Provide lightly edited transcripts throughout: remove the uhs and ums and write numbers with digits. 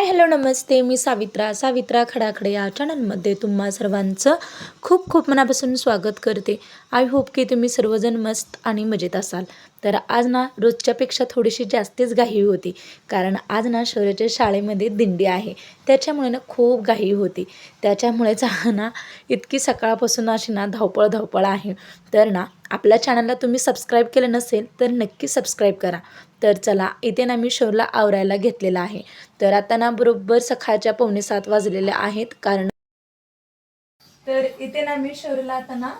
Hi hello नमस्ते. मी सावित्रा खडाखडे या चॅनलमध्ये तुम्हा सर्वांचं खूप खूप मनापासून स्वागत करते. आय होप की तुम्ही सर्वजण मस्त आणि मजेत असाल. तर आज ना रोजच्यापेक्षा थोडीशी जास्तीच घाई होती, कारण आज ना शौर्याच्या शाळेमध्ये दिंडी आहे. त्याच्यामुळे ना खूप घाई होती. त्याच्यामुळेच ना इतकी सकाळपासून अशी ना धावपळ आहे. तर ना आपल्या चॅनलला तुम्ही सबस्क्राईब केलं नसेल तर नक्की सबस्क्राईब करा. तर चला, इथे ना मी शौर्यला आवरायला घेतलेला आहे. तर आता ना बरोबर सकाळच्या 6:45 वाजलेले आहेत. कारण तर इथे ना मी शौर्यला आता ना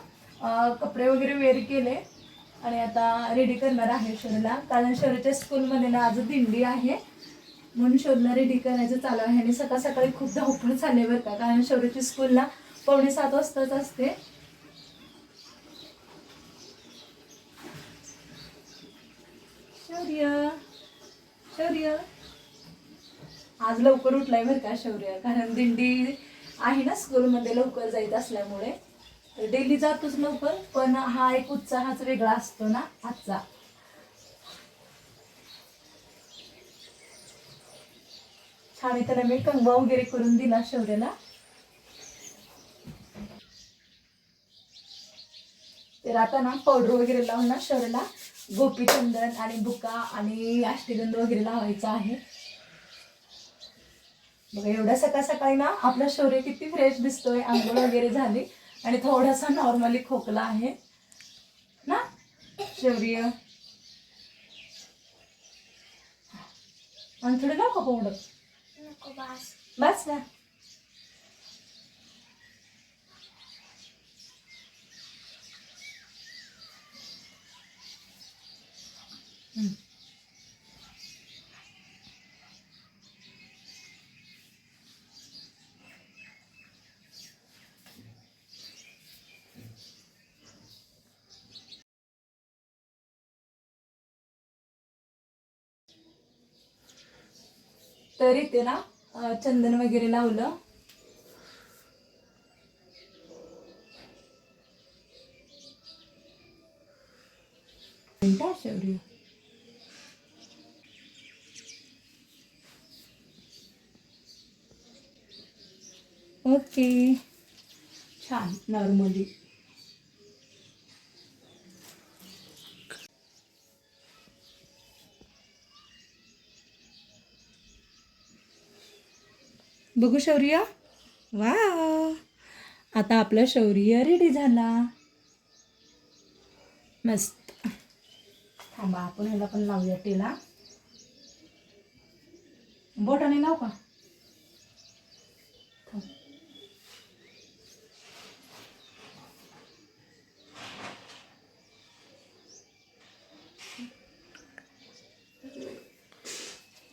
कपडे वगैरे वेअर केले आणि आता रेडी करणार आहे शौर्यला, कारण शौर्याच्या स्कूलमध्ये ना आज दिंडी आहे, म्हणून शौर्यला रेडी करायचं चालू आहे. आणि सकाळ सकाळी खूप धावपळ चालली बरं का, कारण शौर्याची स्कूलला 6:45 वाजताच असते. शौर्य आज लवकर उठलाय बरं का शौर्य, कारण दिंडी आहे ना स्कूलमध्ये, लवकर जायचं असल्यामुळे डेली जातोच लवकर, पण हा एक उत्साहाच वेगळा असतो ना आजचा. छान त्याला मी कंगवा वगैरे करून दिला शौर्याला. तर आता ना पावडर वगैरे लावून ना शौर्याला गोपीचंदन आणि बुका आणि अष्टगंध वगैरे लावायचा आहे. बघा, एवढ्या सकाळ सकाळी ना आपला शौर्य किती फ्रेश दिसतोय. आंघोळ वगैरे झाली आणि थोडासा नॉर्मली खोकला आहे ना शौर्य. आणि थोडं नको पावडर, बस ना. तर इथे ना चंदन वगैरे लावलं. शौर्य ओके, छान नॉर्मली. बघू शौर्य, वा, आता आपला शौर्य रेडी झाला. मस्त. थांबा, आपण ह्याला पण लावूया टेला. बोटाने लाव का?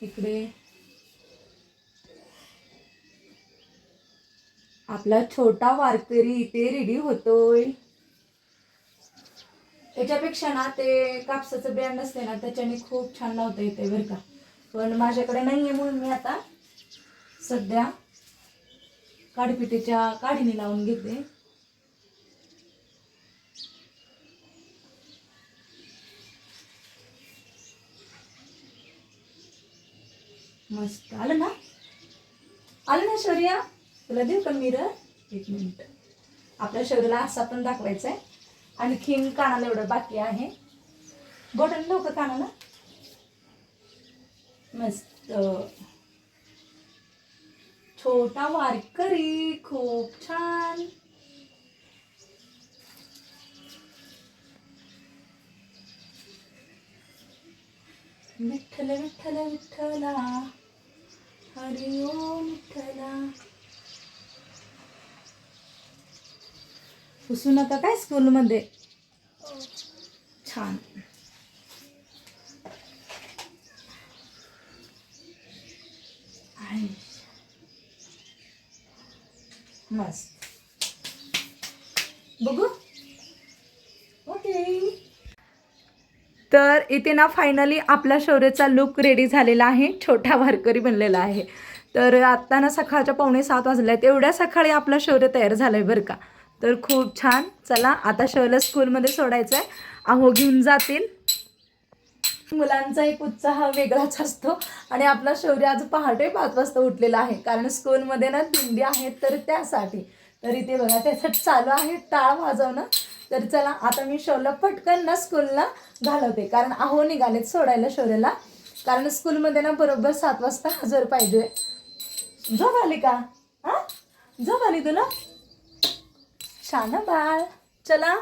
इकडे आपला छोटा वारकरी इथे रेडी होतोय. त्याच्यापेक्षा ना ते कापसाचं ब्रँड असते ना, त्याच्याने खूप छान लावता येते बरं का, पण माझ्याकडे नाहीये म्हणून मी आता सध्या काडीपिटीच्या काडीने लावून घेते. मस्त आलं ना, आलं ना शौर्या. तुला देऊ का मिरर? एक मिनिट. आपल्या शौर्याला असा पण दाखवायचा आहे. आणखीन कानाला एवढं बाकी आहे. बटन लावू का कानाला? मस्त. छोटा वारकरी, खूप छान. विठ्ठल विठ्ठल विठ्ठला, हरी ओम विठ्ठला. पुसू नका काय स्कूलमध्ये? छान. मस्त. बघू. ओके. तर इथे ना फायनली आपला शौर्याचा लुक रेडी झालेला आहे, छोटा वारकरी बनलेला आहे. तर आत्ता ना सकाळच्या 6:45 वाजल्यात. एवढ्या सकाळी आपला शौर्य तयार झालाय बरं का. तर खूप छान. चला, आता शौर्याला स्कूलमध्ये सोडायचं आहे. आहो घेऊन जातील. मुलांचा एक उत्साह वेगळाच असतो. आणि आपला शौर्य आज पहाटे 5 वाजता उठलेला आहे, कारण स्कूलमध्ये ना दिंडी आहे तर त्यासाठी. तर इथे बघा त्याचं चालू आहे टाळ वाजवणं. तर चला आता मी शौर्यला पटकन ना स्कूलला घालवते, कारण अहो निघालेत सोडायला शौर्याला, कारण स्कूलमध्ये ना बरोबर 7 वाजता हजर पाहिजे. झोप आली का? हां, झोप आली तुला? छान बाळ. चला.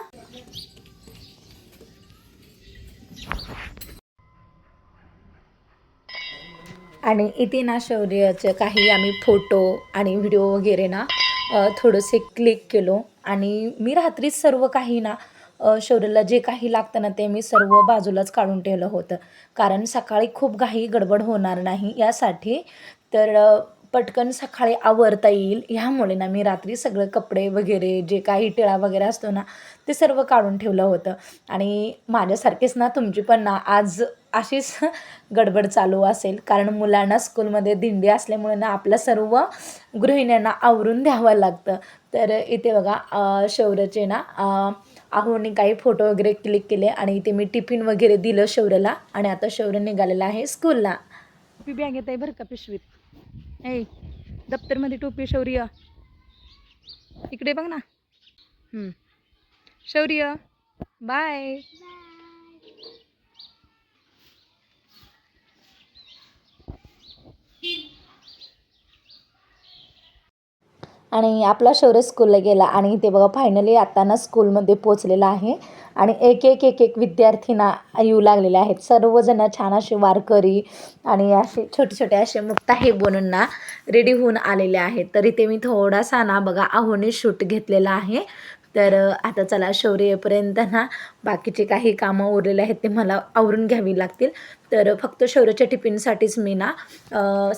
आणि इथे ना शौर्याचे काही आम्ही फोटो आणि व्हिडिओ वगैरे ना थोडेसे क्लिक केलो. आणि मी रात्रीच सर्व काही ना शौर्याला जे काही लागतं ना ते मी सर्व बाजूलाच काढून ठेवलं होतं, कारण सकाळी खूप घाई गडबड होणार नाही यासाठी. तर पटकन सकाळी आवरता येईल ह्यामुळे ना मी रात्री सगळं कपडे वगैरे जे काही टिळा वगैरे असतो ना ते सर्व काढून ठेवलं होतं. आणि माझ्यासारखीच ना तुमची पण ना आज अशीच गडबड चालू असेल, कारण मुलांना स्कूलमध्ये दिंडी असल्यामुळे ना आपल्या सर्व गृहिण्यांना आवरून द्यावं लागतं. तर इथे बघा शौर्याचे ना आहोनी काही फोटो वगैरे क्लिक केले आणि इथे मी टिफिन वगैरे दिलं शौर्याला. आणि आता शौर्य निघालेला आहे स्कूलला. टोपी बॅग येत आहे बरं का पिशवीत. ए, दप्तरमध्ये टोपी शौर्य. इकडे बघ ना. शौर्य बाय. आणि आपला शौर्य स्कूलला गेला. आणि इथे बघा फायनली आता ना स्कूलमध्ये पोचलेला आहे. आणि एक एक एक एक विद्यार्थी ना येऊ लागलेले आहेत. सर्वजण छान असे वारकरी आणि असे छोटे छोटे असे मुक्ताहे बनून ना रेडी होऊन आलेले आहेत. तर इथे मी थोडासा ना बघा आहोने शूट घेतलेला आहे. तर आता चला शौर्य येईपर्यंत ना बाकीचे काही कामं उरलेले आहेत ते मला आवरून घ्यावी लागतील. तर फक्त शौर्याच्या टिफिनसाठीच मी ना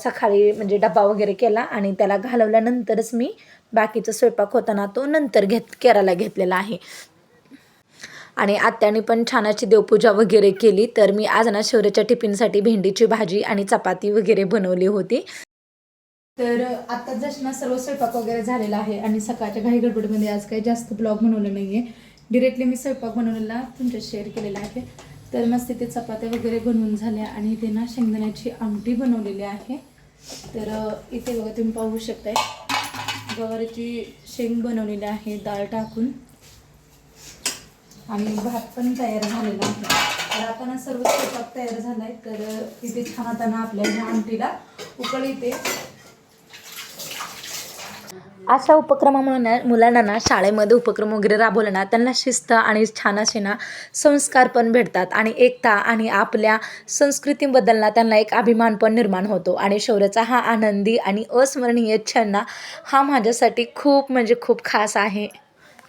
सकाळी म्हणजे डबा वगैरे केला आणि त्याला घालवल्यानंतरच मी बाकीचा स्वयंपाक होता ना तो नंतर करायला घेतलेला आहे. आणि आत्याने पण छान अशी देवपूजा वगैरे केली. तर मी आज ना शौर्याच्या टिफिनसाठी भेंडीची भाजी आणि चपाती वगैरे बनवली होती. तर आता जस्ट ना सर्व स्वयंपाक वगैरे झालेला आहे. आणि सकाळच्या घाई गडबडमध्ये आज काही जास्त ब्लॉग बनवलं नाही आहे, डिरेक्टली मी स्वयंपाक बनवलेला तुमच्या शेअर केलेला आहे. तर मस्त इथे चपात्या वगैरे बनवून झाल्या आणि इथे ना शेंगदाण्याची आमटी बनवलेली आहे. तर इथे बघा तुम्ही पाहू शकताय गवारीची शेंग बनवलेली आहे डाळ टाकून. आणि भात पण तयार झालेला आहे. तर आता ना सर्व स्वयंपाक तयार झाला आहे. तर इथे छान आता ना आपल्या ह्या आमटीला उकळी येते. अशा उपक्रमामुळे ना मुलांना ना शाळेमध्ये उपक्रम वगैरे राबवलं ना त्यांना शिस्त आणि छान असे ना संस्कार पण भेटतात. आणि एकता आणि आपल्या संस्कृतीबद्दल ना त्यांना एक अभिमान पण निर्माण होतो. आणि शौर्याचा हा आनंदी आणि अस्मरणीय क्षण ना हा माझ्यासाठी खूप म्हणजे खूप खास आहे.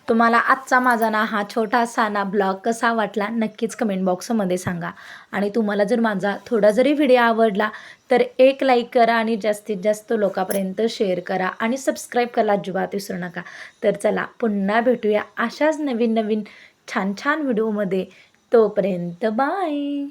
तुम्हाला आजचा माझा ना हा छोटासा ना ब्लॉग कसा वाटला नक्कीच कमेंट बॉक्समध्ये सांगा. आणि तुम्हाला जर माझा थोडा जरी व्हिडिओ आवडला तर एक लाईक करा आणि जास्तीत जास्त लोकांपर्यंत शेअर करा आणि सबस्क्राईब करायला अजिबात विसरू नका. तर चला पुन्हा भेटूया अशाच नवीन नवीन छान छान व्हिडिओमध्ये. तोपर्यंत बाय.